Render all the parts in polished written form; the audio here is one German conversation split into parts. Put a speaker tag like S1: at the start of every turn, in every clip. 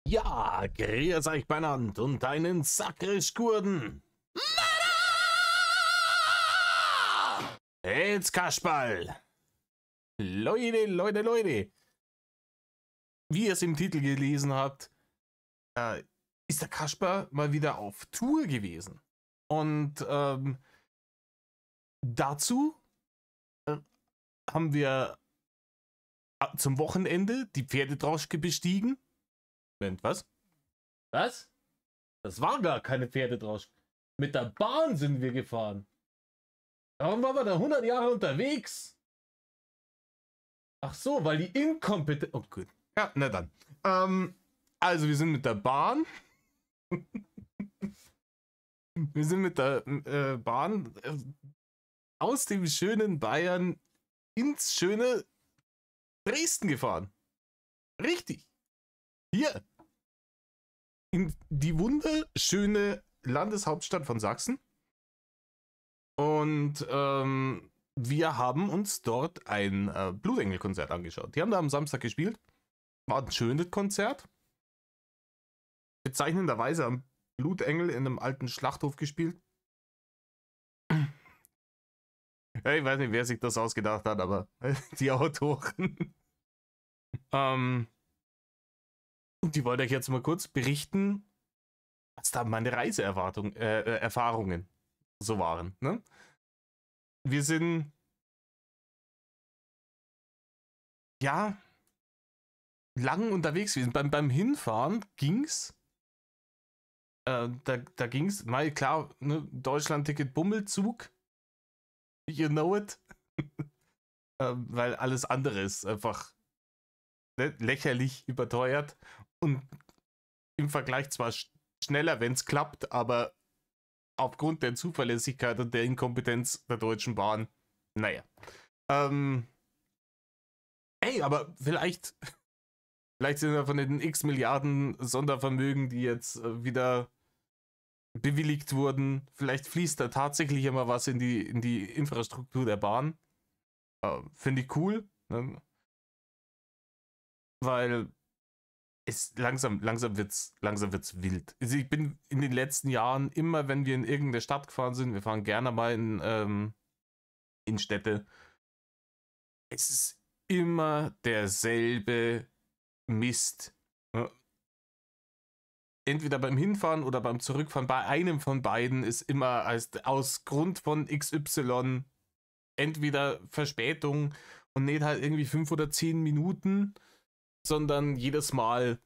S1: Ja, grüß euch benannt und einen Sakrisch-Gurden. Jetzt Kasperl. Leute. Wie ihr es im Titel gelesen habt, ist der Kasper mal wieder auf Tour gewesen. Und dazu haben wir zum Wochenende die Pferdedrauschke bestiegen. Moment, was? Was? Das war gar keine Pferdedrauschke. Mit der Bahn sind wir gefahren. Warum waren wir da 100 Jahre unterwegs? Ach so, weil die inkompetent... Oh gut. Ja, na dann. Also wir sind mit der Bahn. Wir sind mit der Bahn aus dem schönen Bayern ins schöne Dresden gefahren. Richtig. Hier. In die wunderschöne Landeshauptstadt von Sachsen. Und wir haben uns dort ein Blutegel-Konzert angeschaut. Die haben da am Samstag gespielt. War ein schönes Konzert. Bezeichnenderweise am Blutengel in einem alten Schlachthof gespielt. Ja, ich weiß nicht, wer sich das ausgedacht hat, aber die Autoren. Und die wollte ich jetzt mal kurz berichten, was da meine Reiseerfahrungen so waren. Ne? Wir sind ja lang unterwegs gewesen. Beim Hinfahren ging's. Da ging's, mal klar, ne, Deutschland-Ticket Bummelzug. You know it. Weil alles andere ist einfach lächerlich überteuert und im Vergleich zwar schneller, wenn es klappt, aber aufgrund der Zuverlässigkeit und der Inkompetenz der Deutschen Bahn, naja. Aber vielleicht sind wir von den x Milliarden Sondervermögen, die jetzt wieder bewilligt wurden, vielleicht fließt da tatsächlich immer was in die Infrastruktur der Bahn. Finde ich cool, ne? Weil es langsam wird's wild. Also ich bin in den letzten Jahren immer, wenn wir in irgendeine Stadt gefahren sind, wir fahren gerne mal in Städte, es ist immer derselbe Mist. Ja. Entweder beim Hinfahren oder beim Zurückfahren, bei einem von beiden ist immer aus Grund von XY entweder Verspätung und nicht halt irgendwie 5 oder 10 Minuten, sondern jedes Mal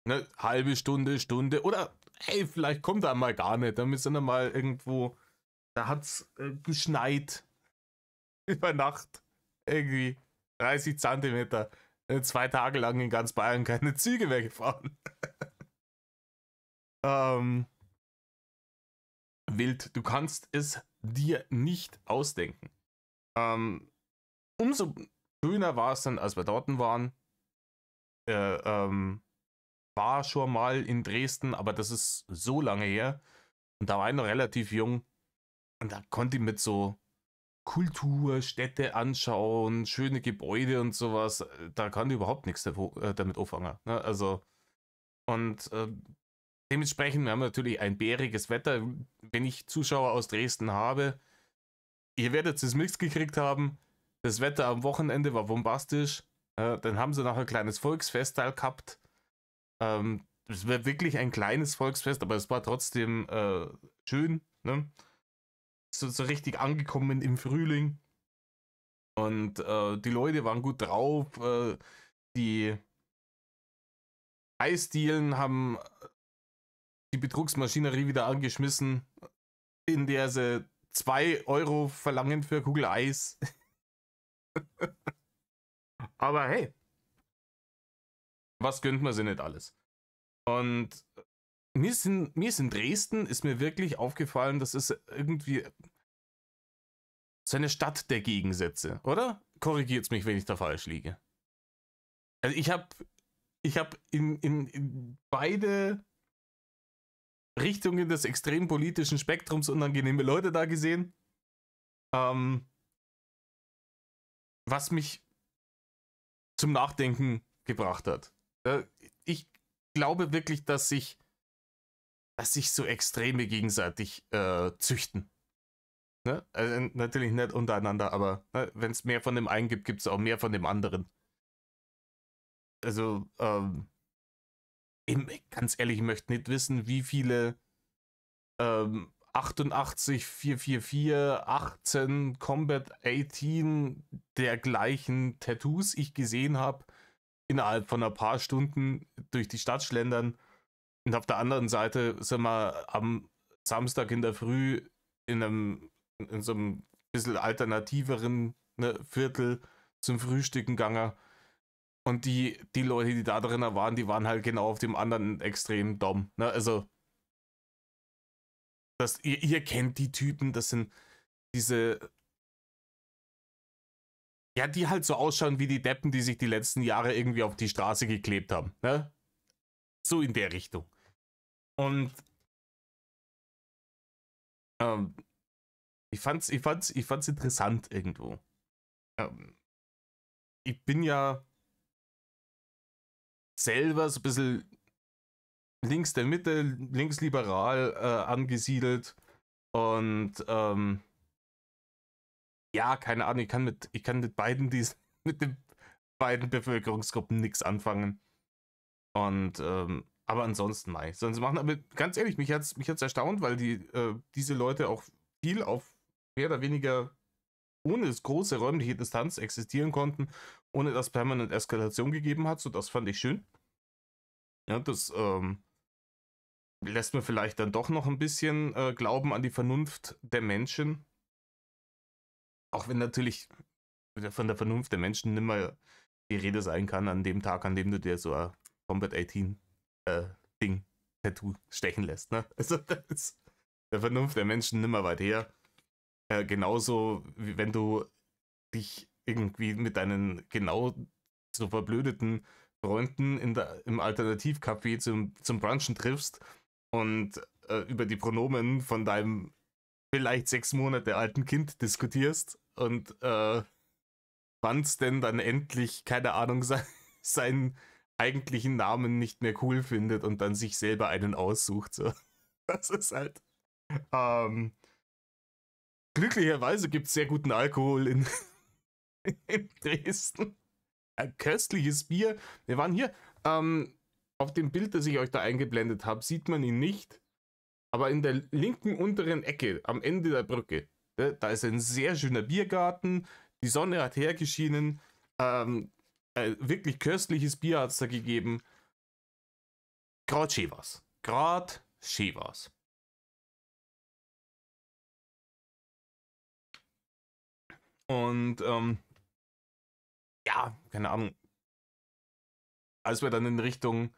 S1: eine halbe Stunde oder hey, vielleicht kommt er mal gar nicht. Dann müssen wir mal irgendwo, da hat's geschneit über Nacht irgendwie 30 Zentimeter. 2 Tage lang in ganz Bayern keine Züge mehr gefahren. Wild, du kannst es dir nicht ausdenken. Umso schöner war es dann, als wir dort waren. War schon mal in Dresden, aber das ist so lange her. Und da war ich noch relativ jung. Und da konnte ich mit so Kultur, Städte anschauen, schöne Gebäude und sowas. Da kann ich überhaupt nichts damit anfangen. Ne? Also, und dementsprechend haben wir natürlich ein bäriges Wetter. Wenn ich Zuschauer aus Dresden habe, ihr werdet es mitgekriegt haben, das Wetter am Wochenende war bombastisch. Dann haben sie noch ein kleines Volksfestteil gehabt. Es war wirklich ein kleines Volksfest, aber es war trotzdem schön. Ne? So richtig angekommen im Frühling. Und die Leute waren gut drauf. Die Eisdielen haben die Betrugsmaschinerie wieder angeschmissen, in der sie 2 Euro verlangen für Kugel Eis. Aber hey, was gönnt man sich nicht alles? Und mir ist in Dresden ist mir wirklich aufgefallen, das ist irgendwie so eine Stadt der Gegensätze, oder? Korrigiert mich, wenn ich da falsch liege. Also ich hab in beide Richtungen des extrem politischen Spektrums unangenehme Leute da gesehen. Was mich zum Nachdenken gebracht hat. Ich glaube wirklich, dass sich so Extreme gegenseitig züchten. Ne? Also natürlich nicht untereinander, aber ne, wenn es mehr von dem einen gibt, gibt es auch mehr von dem anderen. Also, ganz ehrlich, ich möchte nicht wissen, wie viele 88, 444, 18, Combat 18 dergleichen Tattoos ich gesehen habe, innerhalb von ein paar Stunden durch die Stadt schlendern. Und auf der anderen Seite sind wir am Samstag in der Früh in so einem bisschen alternativeren, ne, Viertel zum Frühstücken gegangen. Und die Leute, die da drin waren, die waren halt genau auf dem anderen Extrem dumm. Ne? Also, ihr kennt die Typen, das sind diese, ja, die halt so ausschauen wie die Deppen, die sich die letzten Jahre irgendwie auf die Straße geklebt haben. Ne? So in der Richtung. Und ähm, ich fand's interessant irgendwo. Ähm, ich bin ja selber so ein bisschen links der Mitte, linksliberal angesiedelt. Und ja, keine Ahnung, ich kann mit beiden mit den beiden Bevölkerungsgruppen nichts anfangen. Und aber ansonsten mal. Sonst machen, aber ganz ehrlich, mich hat's erstaunt, weil diese Leute auch viel auf mehr oder weniger ohne große räumliche Distanz existieren konnten, ohne dass permanent Eskalation gegeben hat. So, das fand ich schön. Ja, das lässt mir vielleicht dann doch noch ein bisschen glauben an die Vernunft der Menschen. Auch wenn natürlich von der Vernunft der Menschen nimmer die Rede sein kann an dem Tag, an dem du dir so ein Combat 18 Ding, Tattoo stechen lässt. Ne? Also das ist der Vernunft der Menschen nimmer weit her. Genauso wie wenn du dich irgendwie mit deinen genau so verblödeten Freunden im Alternativcafé zum Brunchen triffst und über die Pronomen von deinem vielleicht 6 Monate alten Kind diskutierst und wann es denn dann endlich, keine Ahnung, seinen eigentlichen Namen nicht mehr cool findet und dann sich selber einen aussucht. So. Das ist halt. Ähm, glücklicherweise gibt es sehr guten Alkohol in Dresden. Ein köstliches Bier. Wir waren hier. Auf dem Bild, das ich euch da eingeblendet habe, sieht man ihn nicht. Aber in der linken unteren Ecke, am Ende der Brücke, da ist ein sehr schöner Biergarten. Die Sonne hat hergeschienen. Wirklich köstliches Bier hat es da gegeben. Grad schön was. Grad schön was. Und ja, keine Ahnung. Als wir dann in Richtung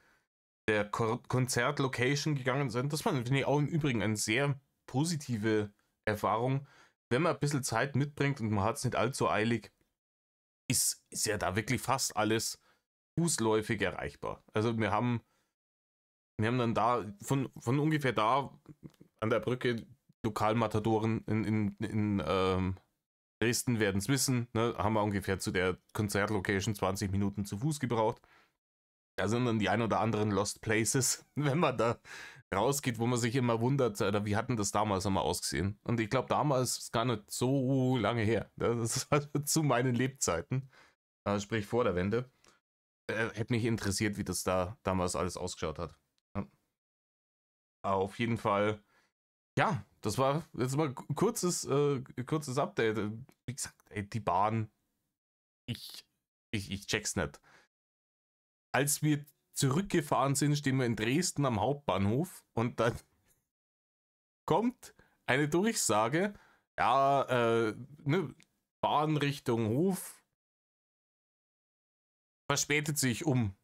S1: der Konzertlocation gegangen sind, das war natürlich auch im Übrigen eine sehr positive Erfahrung. Wenn man ein bisschen Zeit mitbringt und man hat es nicht allzu eilig, ist ja da wirklich fast alles fußläufig erreichbar. Also wir haben dann da von ungefähr da an der Brücke Lokalmatadoren in Dresden werden es wissen, ne, haben wir ungefähr zu der Konzertlocation 20 Minuten zu Fuß gebraucht. Da sind dann die ein oder anderen Lost Places, wenn man da rausgeht, wo man sich immer wundert, oder wie hatten das damals einmal ausgesehen? Und ich glaube, damals ist gar nicht so lange her. Das war zu meinen Lebzeiten, sprich vor der Wende. Hätte mich interessiert, wie das da damals alles ausgeschaut hat. Ja. Auf jeden Fall, ja, das war jetzt mal kurzes Update. Wie gesagt, ey, die Bahn, ich, ich check's nicht. Als wir zurückgefahren sind, stehen wir in Dresden am Hauptbahnhof und dann kommt eine Durchsage, ja, ne, Bahn Richtung Hof verspätet sich um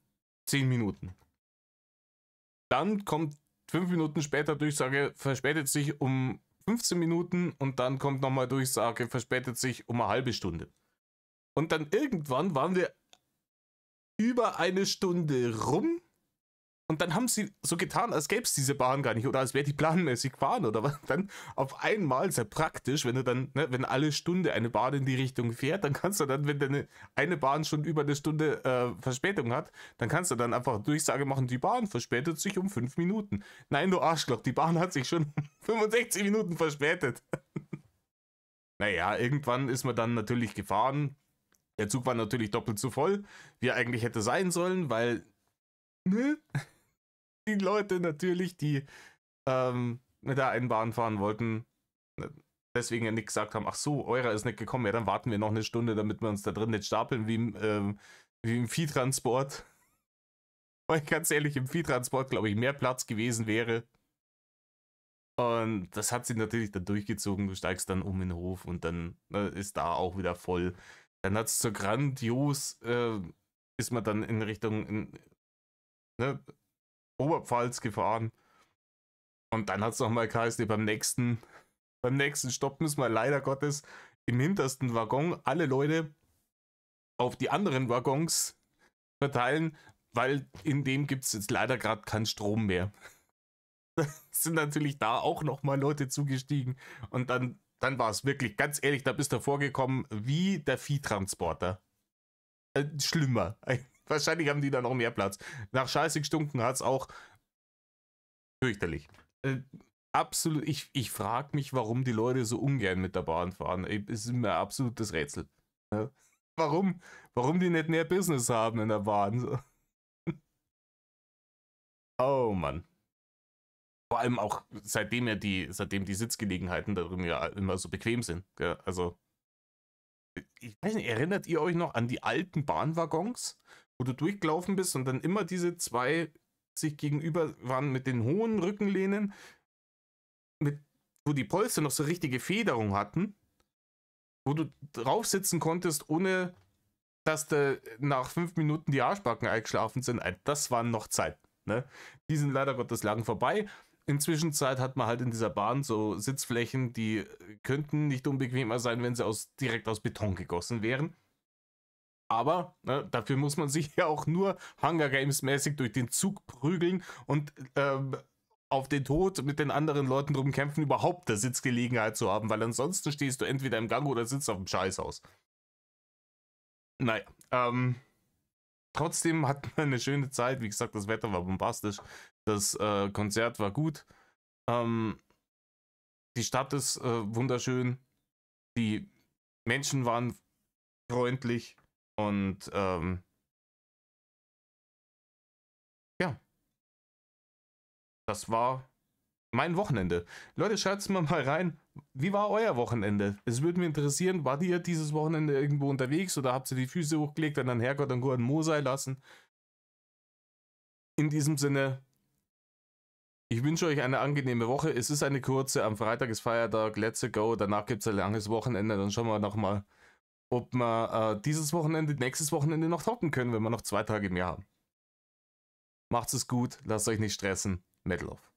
S1: 10 Minuten. Dann kommt 5 Minuten später Durchsage, verspätet sich um 15 Minuten und dann kommt nochmal Durchsage, verspätet sich um eine halbe Stunde. Und dann irgendwann waren wir über eine Stunde rum Und dann haben sie so getan, als gäbe es diese Bahn gar nicht oder als wäre die planmäßig gefahren oder was. Dann auf einmal, sehr praktisch, wenn du dann, ne, wenn alle Stunde eine Bahn in die Richtung fährt, dann kannst du dann, wenn deine eine Bahn schon über eine Stunde Verspätung hat, dann kannst du dann einfach Durchsage machen, die Bahn verspätet sich um 5 Minuten. Nein, du Arschloch, die Bahn hat sich schon um 65 Minuten verspätet. Naja, irgendwann ist man dann natürlich gefahren. Der Zug war natürlich doppelt so voll, wie er eigentlich hätte sein sollen, weil, ne? Die Leute natürlich, die mit der einen Bahn fahren wollten, deswegen ja nicht gesagt haben, ach so, eurer ist nicht gekommen, ja, dann warten wir noch eine Stunde, damit wir uns da drin nicht stapeln, wie im Viehtransport. Weil ganz ehrlich, im Viehtransport, glaube ich, mehr Platz gewesen wäre. Und das hat sie natürlich dann durchgezogen, du steigst dann um in den Hof und dann ist da auch wieder voll. Dann hat es so grandios, ist man dann in Richtung ne, Oberpfalz gefahren. Und dann hat es nochmal geheißen, beim nächsten Stopp müssen wir leider Gottes im hintersten Waggon alle Leute auf die anderen Waggons verteilen, weil in dem gibt es jetzt leider gerade keinen Strom mehr. Da sind natürlich da auch nochmal Leute zugestiegen und dann war es wirklich, ganz ehrlich, da bist du vorgekommen wie der Viehtransporter. Schlimmer. Wahrscheinlich haben die da noch mehr Platz. Nach scheißig Stunden hat es auch fürchterlich. Absolut, ich frage mich, warum die Leute so ungern mit der Bahn fahren. Es ist mir ein absolutes Rätsel. Ja. Warum die nicht mehr Business haben in der Bahn? Oh Mann. Vor allem auch seitdem die Sitzgelegenheiten darin ja immer so bequem sind. Ja, also, ich weiß nicht, erinnert ihr euch noch an die alten Bahnwaggons, wo du durchgelaufen bist und dann immer diese zwei sich gegenüber waren mit den hohen Rückenlehnen, wo die Polster noch so richtige Federung hatten, wo du drauf sitzen konntest, ohne dass nach 5 Minuten die Arschbacken eingeschlafen sind. Das waren noch Zeiten. Ne? Die sind leider Gottes lang vorbei. Inzwischen hat man halt in dieser Bahn so Sitzflächen, die könnten nicht unbequemer sein, wenn sie direkt aus Beton gegossen wären. Aber ne, dafür muss man sich ja auch nur Hunger Games mäßig durch den Zug prügeln und auf den Tod mit den anderen Leuten drum kämpfen, überhaupt eine Sitzgelegenheit zu haben, weil ansonsten stehst du entweder im Gang oder sitzt auf dem Scheißhaus. Naja, trotzdem hat man eine schöne Zeit. Wie gesagt, das Wetter war bombastisch. Das Konzert war gut. Die Stadt ist wunderschön. Die Menschen waren freundlich. Und ja, das war mein Wochenende. Leute, schreibt mal rein, wie war euer Wochenende? Es würde mich interessieren, wart ihr dieses Wochenende irgendwo unterwegs oder habt ihr die Füße hochgelegt und dann Herrgott und guten Mosei lassen? In diesem Sinne, ich wünsche euch eine angenehme Woche. Es ist eine kurze, am Freitag ist Feiertag, let's go. Danach gibt es ein langes Wochenende. Dann schauen wir nochmal, ob wir nächstes Wochenende noch toppen können, wenn wir noch 2 Tage mehr haben. Macht's es gut, lasst euch nicht stressen. Metal Off.